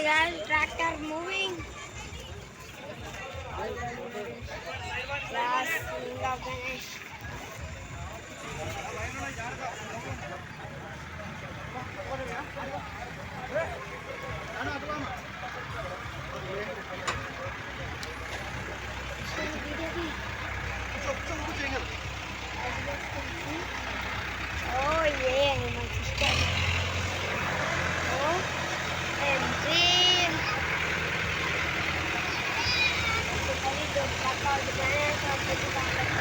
guys, tractor moving. Yes, Linga Ganesh. Oh yeah, my sister. Oh, MG. Basically, the back of the Ganesh or the back of the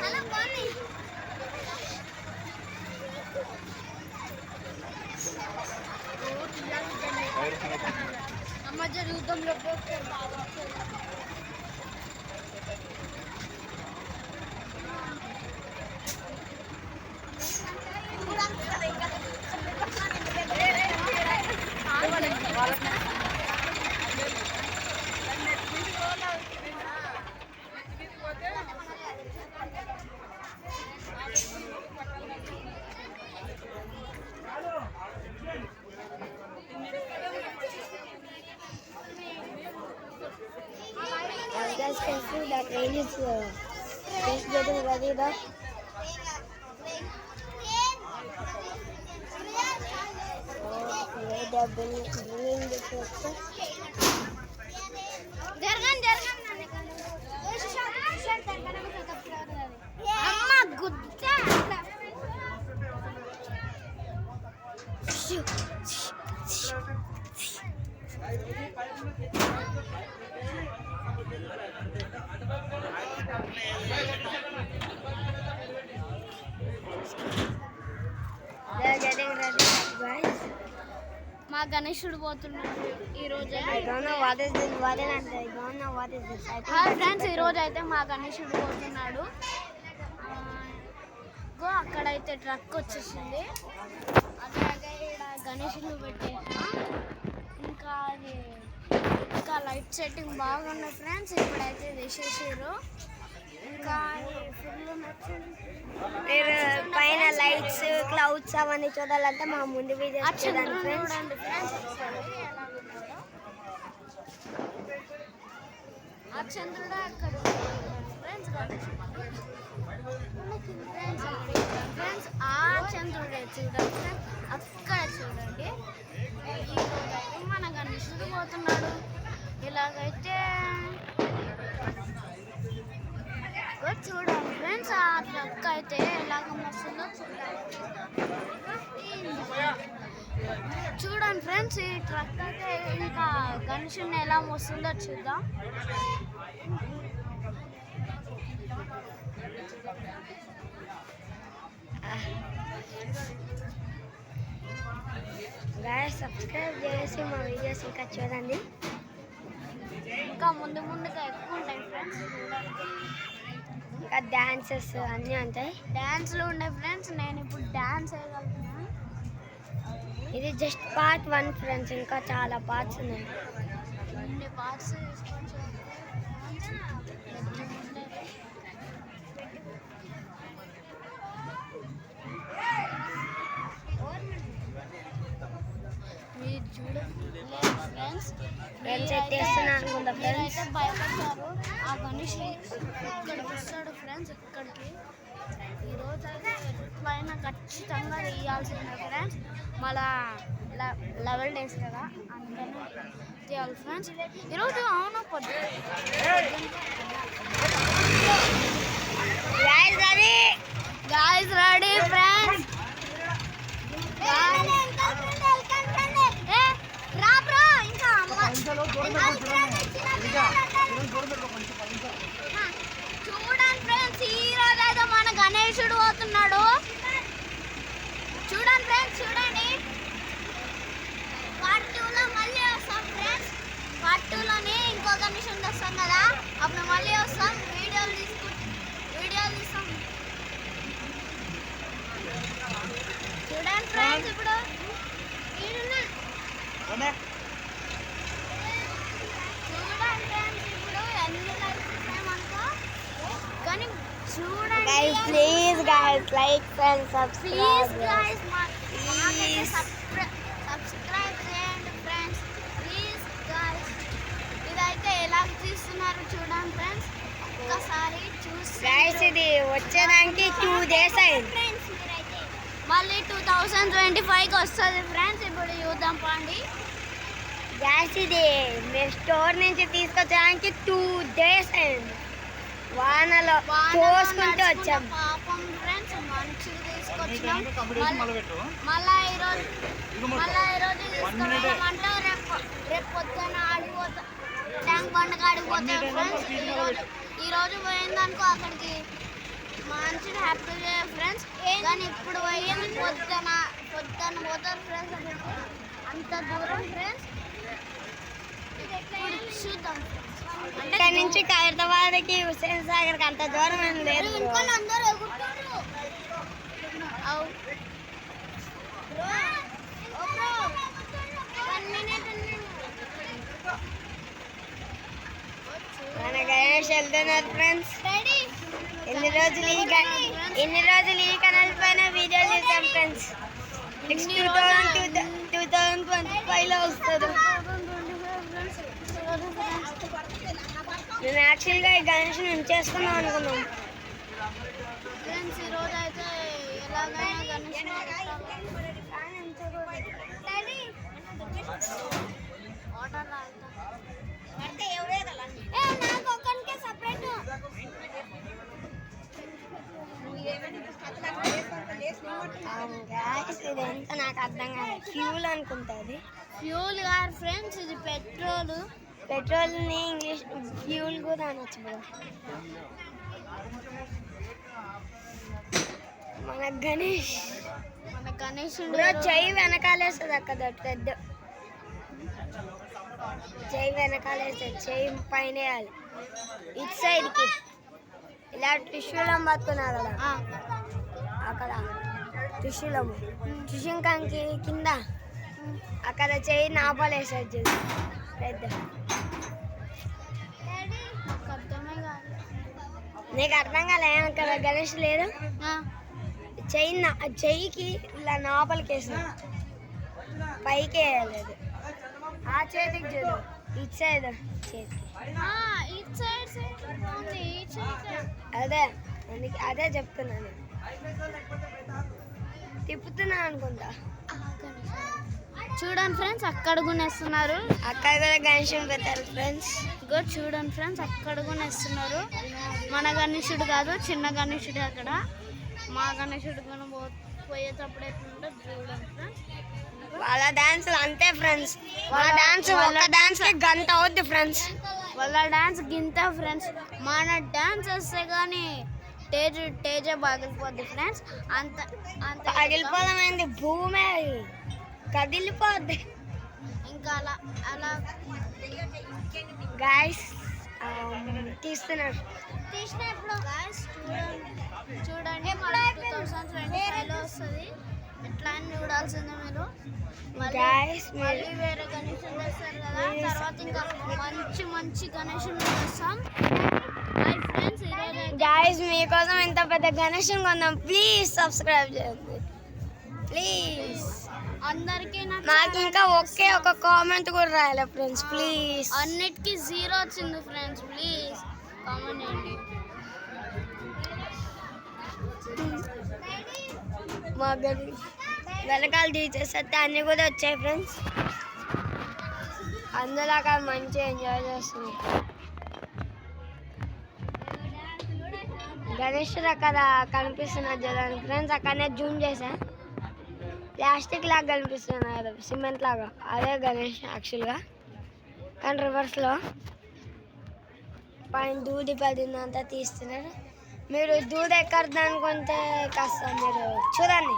hello, Bonnie. అమ్మ జరుగుతంలో As guys can see that rain is just getting ready though. Okay, they're bringing the tractor. Amma gudda. They're getting ready, guys. మా గణేశుడు పోతున్నాడు ఈ రోజు. I don't know what is this. I don't know what is this. Hi friends, ఈ రోజు అయితే మా గణేశుడు పోతున్నాడు. అక్కడైతే ట్రక్ వచ్చేసింది. అలాగే ఇక్కడ గణేశుడు పెట్టేసిన ఇంకా లైట్ సెట్టింగ్ బాగున్నాయి ఫ్రెండ్స్. ఇప్పుడైతే వేసేసారు. ఇంకా ఫుల్ నచ్చింది. మీరు పైన లైట్స్ క్లౌడ్స్ అవన్నీ చూడాలంటే మా ముందు వీడియోస్ చూడండి ఫ్రెండ్స్. ఆ చంద్రుడు అక్కడ ఫ్రెండ్స్ ఆ చంద్రుడే చూడండి, అక్కడ చూడండి. ఈరోజు మన గణేశుడు పోతున్నాడు. ఇలాగైతే చూడండి ఫ్రెండ్స్, ఆ ట్రక్ అయితే ఎలాగ వస్తుందో చూడండి ఫ్రెండ్స్. ఈ ట్రక్ అయితే ఇంకా గణేశుడిని ఎలా వస్తుందో చూద్దాం. గాయ్స్ సబ్స్క్రైబ్ చేసి మా వీడియోస్ ఇంకా చూడండి. ఇంకా ముందుగా ఎక్కువ ఉంటాయి ఫ్రెండ్స్. ఇంకా డాన్సెస్ అన్నీ ఉంటాయి. డాన్స్లు ఉన్నాయి ఫ్రెండ్స్. నేను ఇప్పుడు డాన్స్ వేయగలుగుతున్నాను. ఇది జస్ట్ పార్ట్ 1 ఫ్రెండ్స్. ఇంకా చాలా పార్ట్స్ ఉన్నాయి. ఇన్ని పార్ట్స్ మీరు చూడండి ఫ్రెండ్స్. అయితే భయపడతారు. ఆ గణేష్ ఇక్కడికి వస్తాడు ఫ్రెండ్స్. ఇక్కడికి ఈరోజు అయితే ఎట్లయినా ఖచ్చితంగా తీయాల్సిందే ఫ్రెండ్స్. మళ్ళా 11 days కదా, అందుకని తీయాలి ఫ్రెండ్స్. ఈరోజు అవును గాయ్స్ రెడీ ఫ్రెండ్స్. చూడండి ఫ్రెండ్స్, ఈ రోజు అయితే మన గణేశుడు పోతున్నాడు. చూడండి ఫ్రెండ్స్, చూడండి. పార్ట్ 2లో మళ్ళీ వస్తాం ఫ్రెండ్స్. పార్ట్ 2లోనే ఇంకో గణేశుడు వస్తాం కదా, అప్పుడు మళ్ళీ వస్తాం. వీడియోలు తీస్తాం. చూడండి ఫ్రెండ్స్, ఇప్పుడు చూడండి ఫ్రెండ్స్, ఇప్పుడు ఎన్ని లైక్స్ ఇస్తామనుకో కానీ చూడండి guys please guys like and please subscribe guys subscribe చేయండి ఫ్రెండ్స్ ప్లీజ్ గైస్ ఇదైతే ఎలా తీస్తున్నారు చూడండి ఫ్రెండ్స్ ఒక్కసారి చూసి గైస్ ఇది వచ్చేదానికి 2 days అయింది ఫ్రెండ్స్ మీరైతే మళ్ళీ 2025కి వస్తుంది ఫ్రెండ్స్ ఇప్పుడు చూద్దాం పండి గ్యాస్ ఇది మేము స్టోర్ నుంచి తీసుకొచ్చడానికి 2 days అయింది వానలో కోసుకుంటూ వచ్చాం పాపం ఫ్రెండ్స్ మంచిగా తీసుకొచ్చినాం మళ్ళా ఈరోజు తీసుకెళ్ళామంటే రేపు పొద్దున్న ఆడిపోతా ట్యాంక్ బండకి ఆడిపోతాం ఫ్రెండ్స్ ఈరోజు పోయిందనుకో అక్కడికి మంచిగా హ్యాపీగా ఫ్రెండ్స్ కానీ ఇప్పుడు పోయింది పొద్దున పోతారు ఫ్రెండ్స్ అక్కడికి అంత దూరం ఫ్రెండ్స్ చూద్దాం ఇక్కడ నుంచి ఖైరతాబాద్కి హుస్సేన్ సాగర్కి అంత దూరం ఏం లేదు ఇంకోళ్ళు అందరూ ఎగురుతారు అవు మన గణేష్ వెళ్తున్నారు ఫ్రెండ్స్ ఎన్ని రోజులు ఈ ఛానల్ పైన వీడియోలు చేసాం ఫ్రెండ్స్ నెక్స్ట్ 2025లో వస్తారు నేను యాక్చువల్గా ఈ గణేష్ ఉంచేసుకుందాం అనుకున్నాం ఫ్రెండ్స్ ఈరోజు అయితే ఎలాగైనా గణేష్ వాటర్ నాకు ఒక్కరికే సపరేట్ ఇదంతా నాకు అర్థం కాదు ఫ్యూల్ అనుకుంటుంది ఫ్యూల్ కాదు ఫ్రెండ్స్ ఇది పెట్రోల్ని ఇంగ్లీష్ ఫ్యూల్ కూడా అనొచ్చు మన గణేష్ చెయ్యి వెనకాలేస్తుంది అక్కడ పెద్ద చెయ్యి వెనకాలేస్తుంది చెయ్యి పైన వేయాలి ఇటు సైడ్కి ఇలా త్రిశూలం పట్టుకున్నారు కదా అక్కడ త్రిశూలంకి కింద అక్కడ చెయ్యి నాపాలేసేది పెద్ద నీకు అర్థం కాలే అక్కడ గణేష్ లేదు చెయ్యికి ఇలా నాపలికి వేసాను పైకి వేయలేదు ఆ చేతికి చూడు ఇటు సైడ్ చేతికి అదే అందుకే అదే చెప్తున్నాను తిప్పుతున్నా అనుకుంటా చూడండి ఫ్రెండ్స్ అక్కడ కొనేస్తున్నారు అక్కడ కూడా గణేశుడు పెట్టారు ఫ్రెండ్స్ చూడండి ఫ్రెండ్స్ అక్కడ కొనేస్తున్నారు మన గణేశుడు కాదు చిన్న గణేశుడు అక్కడ మా గణేశుడు కూడా పోయేటప్పుడు ఎట్లుంటుంది చూడండి ఫ్రెండ్స్ వాళ్ళ డాన్స్ అంతే ఫ్రెండ్స్ వాళ్ళ డాన్స్ గంట అవుద్ది ఫ్రెండ్స్ వాళ్ళ డాన్స్ గింత ఫ్రెండ్స్ మన డాన్స్ వస్తే కానీ టేజే పగిలిపోద్ది ఫ్రెండ్స్ అంత పగిలిపోదామైంది భూమే కదిలిపోద్ది ఇంకా అలా గాయస్ తీస్తున్నారు తీసినప్పుడు గాయస్ చూడండి 2025లో వస్తుంది ఎట్లా అని చూడాల్సిందే మీరు మళ్ళీ వేరే గణేశుని తెస్తారు కదా తర్వాత ఇంకా మంచి గణేశుని తెస్తాం గాయస్ మీకోసం ఇంత పెద్ద గణేశుని కొందాం ప్లీజ్ సబ్స్క్రైబ్ చేయండి ప్లీజ్ అందరికీ నాకు ఇంకా ఒకే ఒక కామెంట్ కూడా రాయాలి ఫ్రెండ్స్ ప్లీజ్ అన్నిటికీ 0 వచ్చింది ఫ్రెండ్స్ ప్లీజ్ కామెంట్ చేయండి మా వెనకాల తీసేస్తే అన్నీ కూడా వచ్చాయి ఫ్రెండ్స్ అందులో అక్కడ మంచిగా ఎంజాయ్ చేస్తుంది గణేషుడు అక్కడ కనిపిస్తున్నది చూడండి ఫ్రెండ్స్ అక్కడనే జూమ్ చేసా ప్లాస్టిక్ లాగా కనిపిస్తుంది కదా సిమెంట్ లాగా అదే గణేష్ యాక్చువల్గా కానీ రివర్స్లో పైన దూది పడిందంతా తీస్తున్నారు మీరు దూది ఎక్కడది అనుకుంటే కాస్త మీరు చూడండి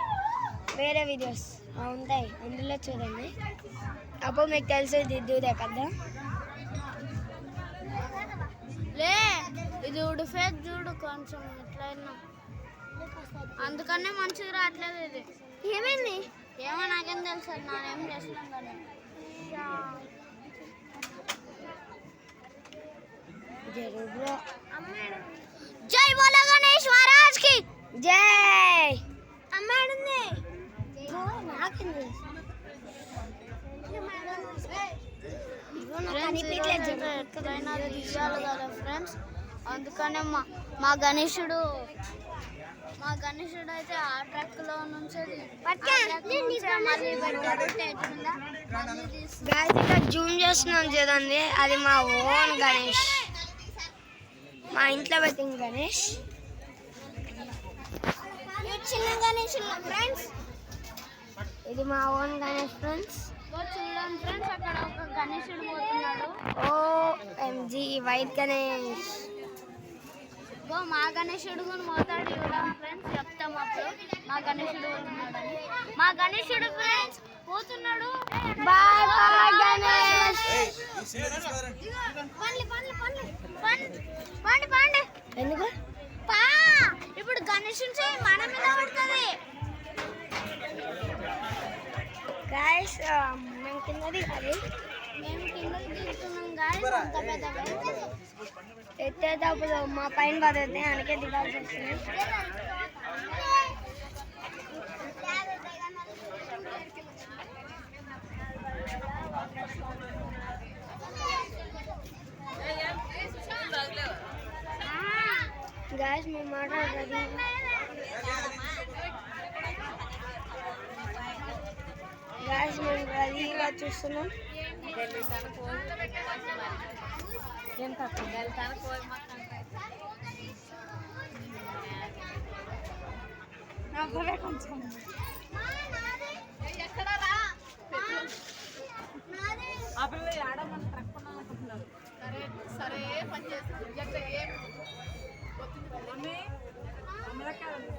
వేరే వీడియోస్ ఉంటాయి అందులో చూడండి అప్పుడు మీకు తెలుసు దూది ఎక్కద్దా లే ఇది ఉడిఫేది చూడు కొంచెం ఎట్లయినా అందుకనే మంచిగా రావట్లేదు ఇది ఏమైంది ఏమో నాకేం తెలుసు నానేం చేస్తున్నాం కానీ జై బోలో గణేష్ జై అమ్మాడుంది నాకేంది ఎక్కడైనా తీయాలి కదా ఫ్రెండ్స్, అందుకనే మా గణేశుడు అయితే ఆ ట్రక్ లో నుంచి మళ్ళీ పెట్టాడు. గాయస్ ఇక్కడ జూమ్ చేస్తున్నాం చూడండి, అది మా ఓన్ గణేష్, మా ఇంట్లో పెట్టింది గణేష్. చిన్న గణేష్ ఫ్రెండ్స్, ఇది మా ఓన్ గణేష్ ఫ్రెండ్స్. చూడండి ఫ్రెండ్స్, అక్కడ ఒక గణేశుడు పోతున్నాడు. OMG white Ganesh. మా గణేశుడు కూడా పోతాడు. చూడండి ఫ్రెండ్స్, చెప్తాం అప్పుడు మా గణేశుడు పోతున్నాడని. మా గణేశుడు ఫ్రెండ్స్ పోతున్నాడు. Bye bye Ganesh. పండి ఎందుకు పా, ఇప్పుడు గణేశుని చేయి మన మీద పడుతుంది. గాయస్ మేము కింద దిగాలి, మేము కిందకి దిగుతున్నాం గాయస్. అంత పెద్ద ఎత్తేటప్పుడు మా పైన పడుతుంది, అందుకే దిగాల్సి వస్తుంది. గాయస్ మేము మాట్లాడుతుంది గాయస్, మేము రెడీగా చూస్తున్నాం. కొంచెం ఆ పిల్ల ఆడమని ట్రక్ కొనాలనుకుంటున్నారు. సరే పని చేస్తుంది. ఏం మమ్మీ అమ్మలకాయలు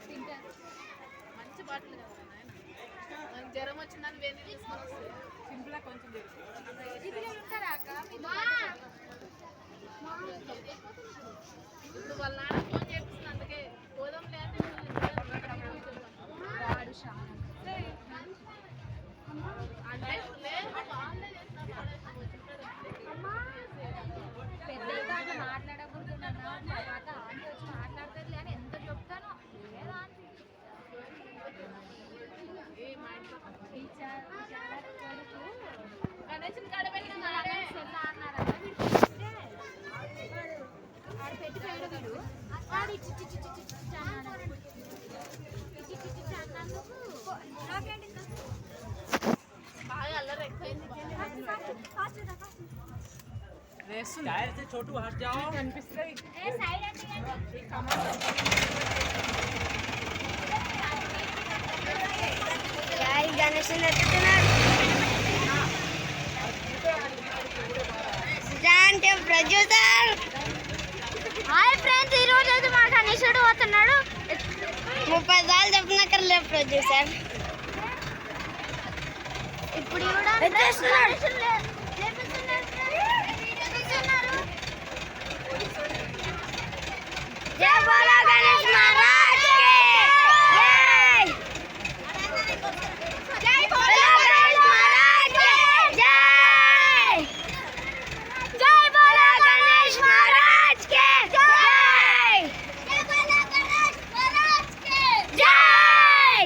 తింటారు. మంచి బాటలు కదా నాయన, మనకి జ్వరం వచ్చిందని వేరే తీసుకొని వస్తుంది. సింపుల్గా కొంచెం ఉంటారా అక్క? ఇప్పుడు వాళ్ళ నాన్న ఫోన్ చేపిస్తుంది, అందుకే పోదాం లేదు. పెద్దగా మాట్లాడకూడదు, తర్వాత ఆంటీ వచ్చి మాట్లాడుతుంది అని ఎంత చెప్తానో లేదా ఆంటీ గణేశుని కాడ పెట్టిన అన్నారా ఆడ పెట్టి పేడగాడు ఆడి బాగా అల్లరి ఎక్కువైంది. छोटू हट जाओ కనిపిస్తుంది. గాయస్ గణేష్ ఎత్తుతున్నాడు. అంటే ప్రొడ్యూసర్. హాయ్ ఫ్రెండ్స్, ఈ రోజు అయితే మా గణేశుడు పోతున్నాడు. 30 సార్లు చెప్పినాకర్లే ప్రొడ్యూసర్. ఇప్పుడు కూడా ఎత్తేస్తున్నాడు. జై బోలో గణేష్ మహారాజ్ కి జై. జై బోలో గణేష్ మహారాజ్ కి జై. జై బోలో గణేష్ మహారాజ్ కి జై. జై బోలో గణేష్ మహారాజ్ కి జై.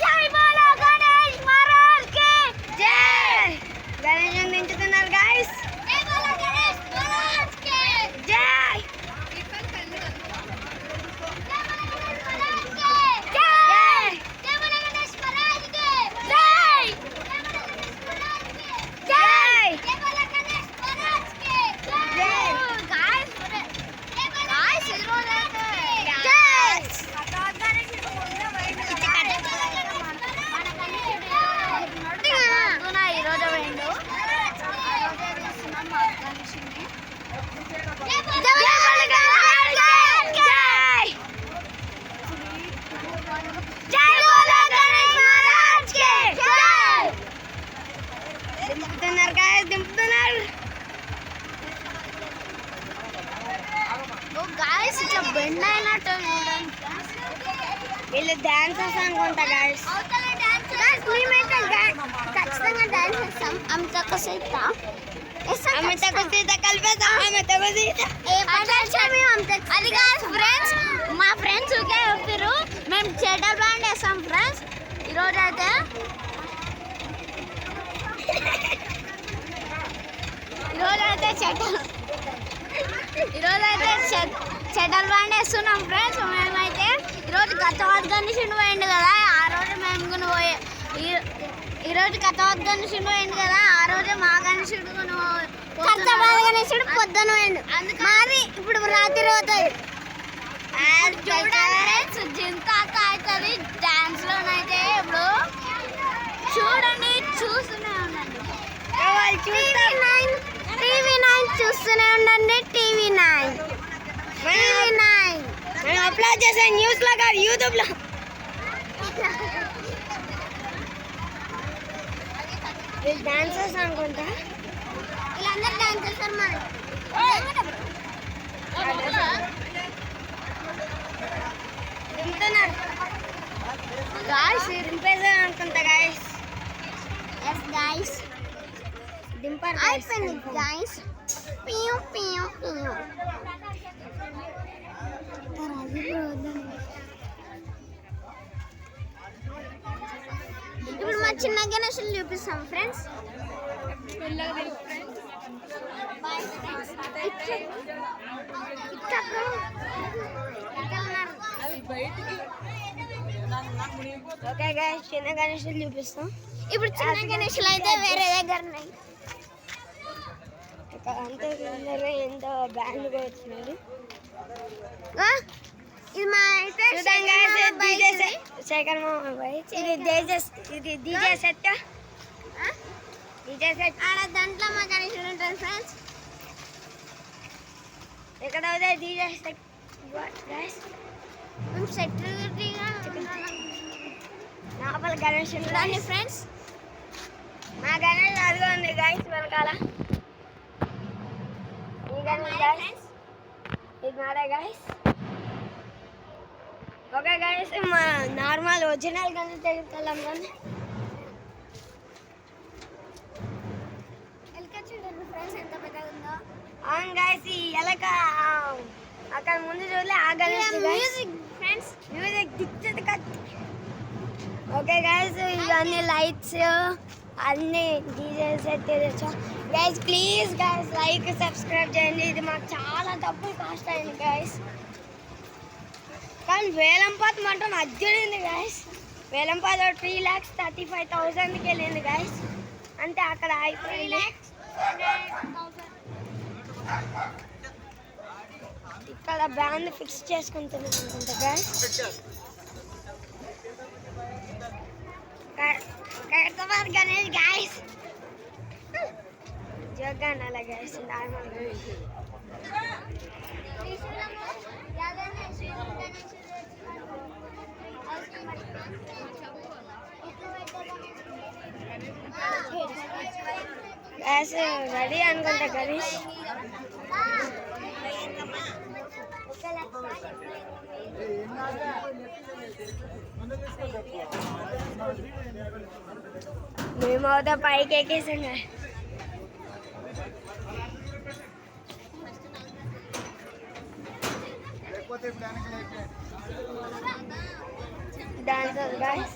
జై బోలో గణేష్ మహారాజ్ కి జై. గణేష్ దించుతున్నారు గాయస్. జై బోలో గణేష్ మహారాజ్ కి జై. దింపుతున్నారు గాయస్, దింపుతున్నారు. ఇట్లా బెండ్ అయినట్టు వీళ్ళు డాన్సర్స్ అనుకుంటా గాయస్. ఖచ్చితంగా డాన్స్ చేస్తాం. అంత సేపు ఆమెతో సీత కలిపేసాం. ఆమెతో సీత అది కాదు ఫ్రెండ్స్, మా ఫ్రెండ్స్ ఊకే చెప్పారు మేము చెడ్డల్ బ్యాండ్ వేస్తాం ఫ్రెండ్స్. ఈరోజు అయితే చెడ్డల్ బ్యాండ్ వేస్తున్నాం ఫ్రెండ్స్. మేమైతే ఈరోజు గతవాద్ గణేశుడు పోయిండు కదా, ఆ రోజు మేము కూడా ఈరోజు గతవాద్ గణేశుడు పోయిండు కదా, ఆ రోజు మా గణేశుడు గణేశుడు పొద్దున పోయిండు, మరి ఇప్పుడు రాత్రి అవుతుంది. చూడండి జింతాక అవుతుంది డాన్స్ లోనైతే. ఇప్పుడు చూడండి, చూస్తూనే ఉండండి. TV9 చూస్తూనే ఉండండి. TV9 మేము అప్లోడ్ చేసే న్యూస్ లో కాదు, యూట్యూబ్ లో. వీళ్ళు డాన్సర్స్ అనుకుంటా. వీళ్ళందరూ డాన్స్ చేస్తారు మరి. దింపుతున్నారు గాయస్, దింపేసారు అనుకుంటా గాయస్. ఎస్ గాయస్, దింపారు అయిపోయింది గాయస్. PU PU PU. ఇప్పుడు మా చిన్న గణేశులు చూపిస్తాం ఫ్రెండ్స్. ఓకే గాయస్, చిన్న గణేశులు చూపిస్తాం. ఇప్పుడు చిన్న గణేశులు అయితే వేరే దగ్గర ఉన్నాయి. అంతే ఎంత బ్యాండ్ వచ్చినారు. ఇది మా అయితే సెకండ్ ఇది డీజే సెట్. ఆడ దాంట్లో మా గణేశుడు ఉంటారు ఫ్రెండ్స్. ఎక్కడ అవుతాయి డీజే సెట్? మేము సెక్యూరిటీగా లోపల గణేశుడు చూడండి ఫ్రెండ్స్. మా గణేష్ అదిగో ఉంది గాయస్ వెనకాల. ఈ గణేష్ గాయస్, ఇది మాడే గాయస్. ఓకే గాయస్, మా నార్మల్ ఒరిజినల్ గణేష్ దగ్గరికి వెళ్ళాం కానీ. చూడండి ఫ్రెండ్స్ ఎంత పెద్దగా ఉందో. అవును గాయస్, ఈ ఎలక అక్కడ ముందు చూడలే, ఆ గణేష్ మ్యూజిక్ ఫ్రెండ్స్. మ్యూజిక్ దిక్తుంది కదా. ఓకే గాయస్, ఇవన్నీ లైట్స్ అన్నీ డీజే సెట్ తెచ్చా guys. Please guys like subscribe చేయండి. ఇది మాకు చాలా తక్కువ కాస్ట్ అయింది గైస్. కానీ వేలంపాత మాత్రం అజ్జడింది గైస్. వేలంపాత 3,35,000కి వెళ్ళింది గైస్. అంటే అక్కడ అయిపోయింది. ఇక్కడ బ్యాండ్ ఫిక్స్ చేసుకుంటున్నాం అనుకుంటా గైస్. కడతారు గణేష్ గాయస్. జోగాన్ అలా గాయస్, నార్మల్ గాయస్. రెడీ అనుకుంటా గణేష్. మేము అవుతా పైకి ఎక్కేసాం. Dancer guys,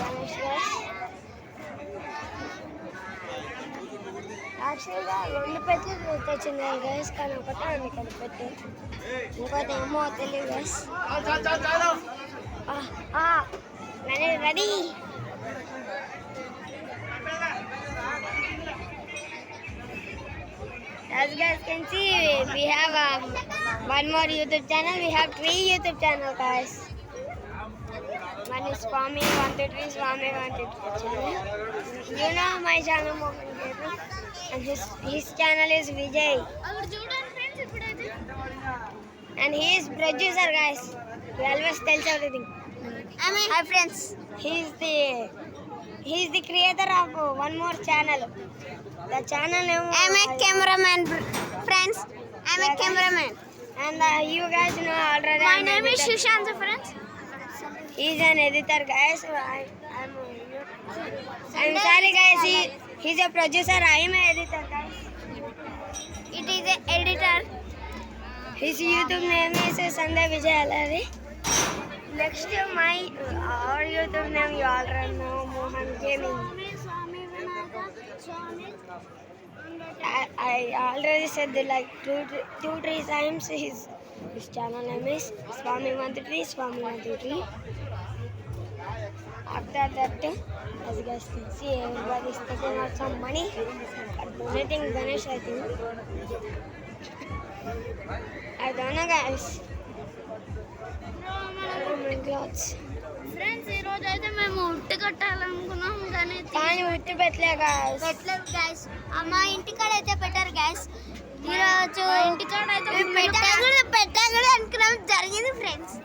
Ganesh guys. యాక్చువల్గా 2 పెట్టెలు తెచ్చింది గైస్, కానీ ఒకటే ఆమె కలిపెట్టు, ఇంకోటి ఏమో తెలియదు guys. Ready. As guys can see, we have one more YouTube channel. We have 3 YouTube channel guys. One is Swami 123, Swami 123 channel. You know my channel Mohan Ketu, and his channel is Vijay. And he is producer guys. He always tells everything. Hi friends. He is the creator of one more channel. The channel name. I'm a cameraman, friends. I'm a cameraman. And you guys know already. My name is Sushant, friends. He is an editor, guys. I'm I'm sorry guys, he's a producer, I am an editor guys. It is a editor. His YouTube name is Sanjay Vijay Alari. Next our YouTube name you already know, Mohan Gaming. Swami Vinayaka, Swami. I already said that like two, three times his channel name is Swami 123, Swami 123. After that, as you guys can see, everybody is taking out some money for donating Ganesh, I think. I don't know guys. Oh my God. Friends ఈ రోజు అయితే మేము ఉట్టి కట్టాలనుకున్నాం కానీ కానీ ఉట్టి పెట్టలే guys. పెట్టలేదు గైస్. మా ఇంటికాడ అయితే పెట్టారు గైస్. ఈరోజు ఇంటికాడ అయితే పెట్టకూడదు అనుకున్నాం, జరిగింది ఫ్రెండ్స్.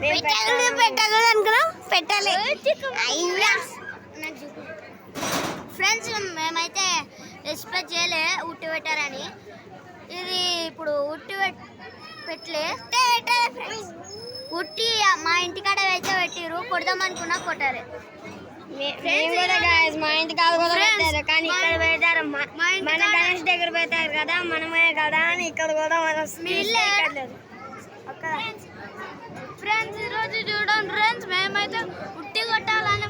పెట్టకూడదు అనుకున్నాం, పెట్టాలి. ఫ్రెండ్స్ మేమైతే ఎక్స్పెక్ట్ చేయలే ఉట్టి పెట్టారని. ఇది ఇప్పుడు ఉట్టి పెట్టలే ఫ్రెండ్స్. ఉట్టి మా ఇంటికాడ అయితే పెట్టిరు, కొడదాం అనుకున్నా కొట్టాలి. మేము కూడా guys మా ఇంటికాడ కూడా పెట్టారు కానీ ఇక్కడ పెడతారు. మన గణేష్ దగ్గర పెడతారు కదా, మనమే కదా అని ఇక్కడ కూడా మనం ఫ్రెండ్స్ ఈరోజు చూడండి ఫ్రెండ్స్, మేమైతే ఉట్టి కొట్టాలని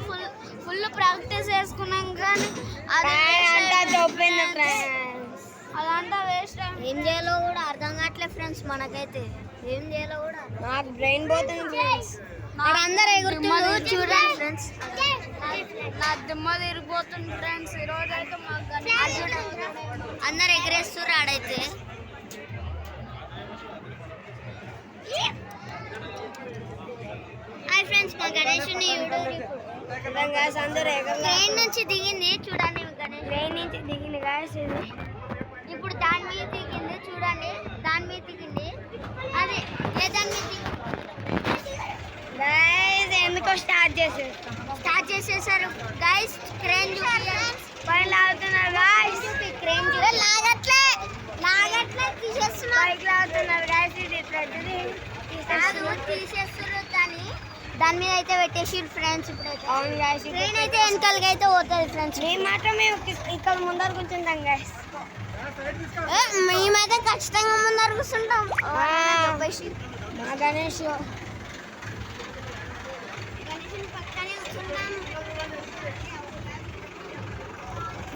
ఫుల్ ప్రాక్టీస్ చేసుకున్నాం కానీ అంతా దొబ్బింది ఫ్రెండ్స్. అదంతా వేస్ట్. ఏం చేయాలో కూడా అర్థం కావట్లేదు ఫ్రెండ్స్, మనకైతే ఏం చేయాలో కూడా. నాకు బ్రెయిన్ పోతుంది ఫ్రెండ్స్. అందరు ఎగురుతున్నారు చూడండి ఫ్రెండ్స్, నా దిమ్మ తిరిగిపోతుంది ఫ్రెండ్స్. ఈరోజు అయితే మాకు అందరు ఎగరేస్తారు ఆడైతే. హాయ్ ఫ్రెండ్స్, మా గణేషుని అందరూ ట్రైన్ నుంచి దిగింది చూడండి. గణేష్ ట్రైన్ నుంచి దిగింది గాయస్. ఇది ఇప్పుడు దాని మీద దిగింది చూడండి, దాని మీద దిగింది. అదే ఏ దాని మీద గాయస్ ఎందుకో స్టార్ట్ చేసేసారు గైస్. క్రేన్ పైన లాగుతున్నారు గాయస్. క్రేన్ లాగట్లే తీసేస్తున్నారు, పైకి లాగుతున్నారు గాయస్. ఇది తీసేస్తారు దాని మీద అయితే పెట్టేసి ఫ్రెండ్స్. ఇప్పుడైతే అవును గాయస్, ట్రైన్ అయితే వెనకాలకి అయితే పోతుంది ఫ్రెండ్స్. మేము మాత్రం ఇక్కడ ముందర కూర్చుంటాం గాయస్. మేమైతే ఖచ్చితంగా ముందర కూర్చుంటాం. మా గణేష్ పక్కనే కూర్చుంటాం.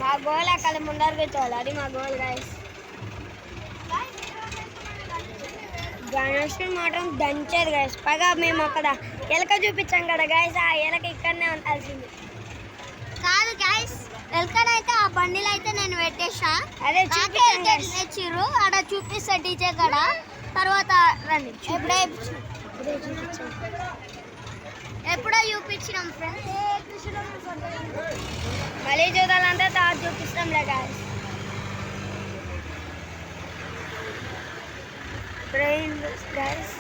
మా గోల్ అక్కడ ముందర కూర్చోవాలి, అది మా గోల్ గాయస్. గణేష్ మాత్రం దంచేది గాయస్. పైగా మేము అక్కడ ఎలక చూపించాం కదా గాయస్, ఆ ఎలక ఇక్కడనే ఉండాల్సింది కాదు గాయస్. ఎలకనైతే ఆ బండిలో అయితే నేను పెట్టేసా. అదే తెచ్చిర్రు ఆడ చూపిస్తా డీజే కాడ. తర్వాత రండి ఎప్పుడో చూపించినాం ఫ్రెండ్స్. మళ్ళీ చూడాలంటే తర్వాత చూపిస్తాంలే గాయస్. ట్రైన్ గాయస్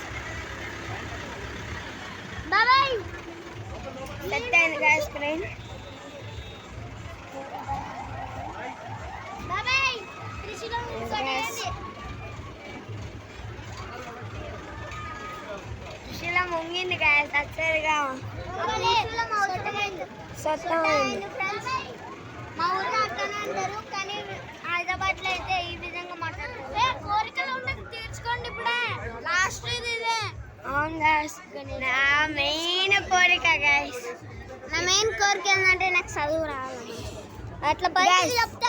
బాబాయ్ సెట్ అయింది గాయస్ ట్రైన్. బాబాయ్ సుశీల ముంగింది గాయస్. అచ్చరిగా సొత్తమైంది. మా ఊర్లో అట్లనే అంటారు కానీ హైదరాబాద్ లో అయితే ఈ విధంగా మాట్లాడతారు. కోరికలు ఉంటే తీర్చుకోండి, ఇప్పుడే లాస్ట్ ఇదే. అవును గాయస్, నా మెయిన్ కోరిక గాయస్. నా మెయిన్ కోరిక ఏంటంటే నాకు చదువు రావాలి. అట్లా బయట చెప్తే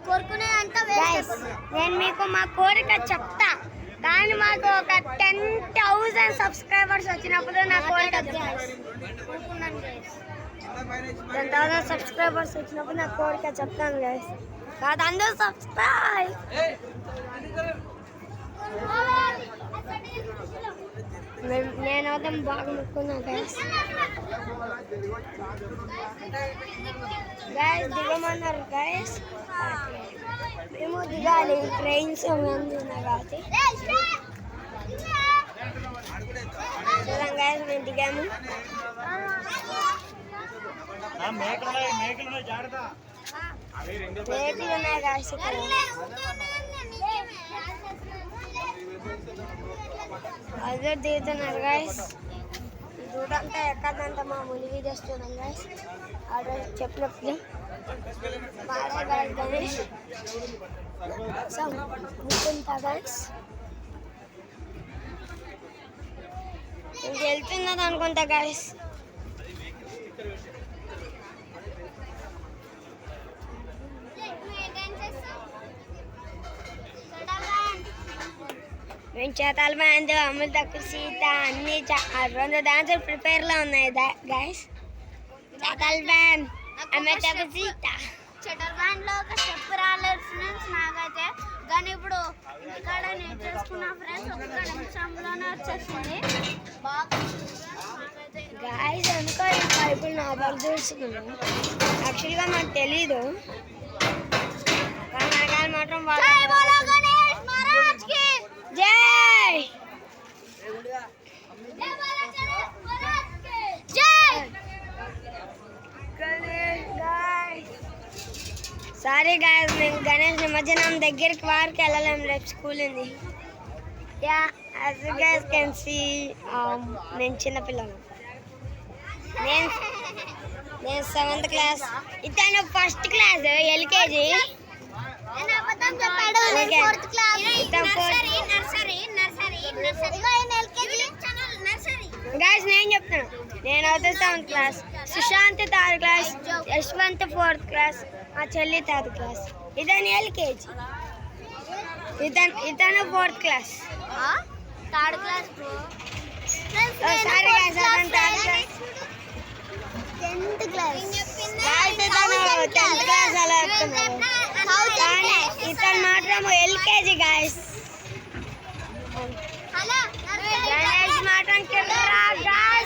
కోరుకునే అంతా వేస్ట్. నేను మీకు మా కోరిక చెప్తా కానీ మాకు ఒక 10,000 సబ్స్క్రైబర్స్ వచ్చినప్పుడు నా కోరిక 10,000 సబ్స్క్రైబర్స్ వచ్చినప్పుడు నా కోరిక చెప్తాను గైస్. కాదు అందరూ సబ్స్క్రైబ్. నేను అయితే బాగా ముక్కున్నా గైస్. గైస్ దిగమన్నారు గైస్, మేము దిగాలి. ట్రైన్స్ ఉన్నాయి కాబట్టి చూద్దాం గైస్. మేము దిగాము. మేకలు ఉన్నాయి గైస్ ఇక్కడ. అందరు దిగుతున్నారు గైస్. చూడంటే ఎక్కడంటే మా ముని వీడియోస్ చూడండి గైస్. ఆర్డర్ చెప్పినప్పుడు మాడే గాయస్ గణేష్ సో ముకుంటా గైస్. ఇంక వెళ్తున్నది అనుకుంటా గైస్. మేము చేతాల బ్యాండ్ అమృత తక్కువ సీత అన్ని 2 డాన్సులు ప్రిపేర్లో ఉన్నాయి గైస్. చేతాల బ్యాండ్ అమృత తక్కువ సీత. షటర్ బ్యాండ్ లో ఒక స్టెప్ రాలేదు ఫ్రెండ్స్ నాకైతే. కానీ ఇప్పుడు ఇక్కడ నేర్చేసుకున్నా ఫ్రెండ్స్, ఒక్క నిమిషంలోనే వచ్చేసింది. బాగా గాయస్ ఎందుకో ఈ పైపులు నా బాగా చూస్తున్నాను. యాక్చువల్గా నాకు తెలీదు, కానీ నాకాలు మాత్రం బాగా జై సారీ గాయస్, మేము గణేష్ నిమజ్జనం దగ్గరికి వారికి వెళ్ళలేము, రేపు స్కూల్ ఉంది. Yeah as you guys can see నేను చిన్నపిల్లలు. నేను 7th క్లాస్, ఇతను 1st క్లాస్ ఎల్కేజీ. గైస్ నేను చెప్తాను, నేను అయితే 7th class, Sushant 3rd class, Yashwant 4th class, మా చెల్లి 3rd క్లాస్. ఇతను ఎల్కేజీ, ఇతను 4th class. 3rd class sorry guys, అతను 3rd class. 10th class guys ఇతను 10th క్లాస్ అలా చెప్తున్నాడు, కానీ ఇతను మాత్రం ఎల్కేజీ గైస్. హలో గణేష్ మాత్రం కెమెరా గైస్.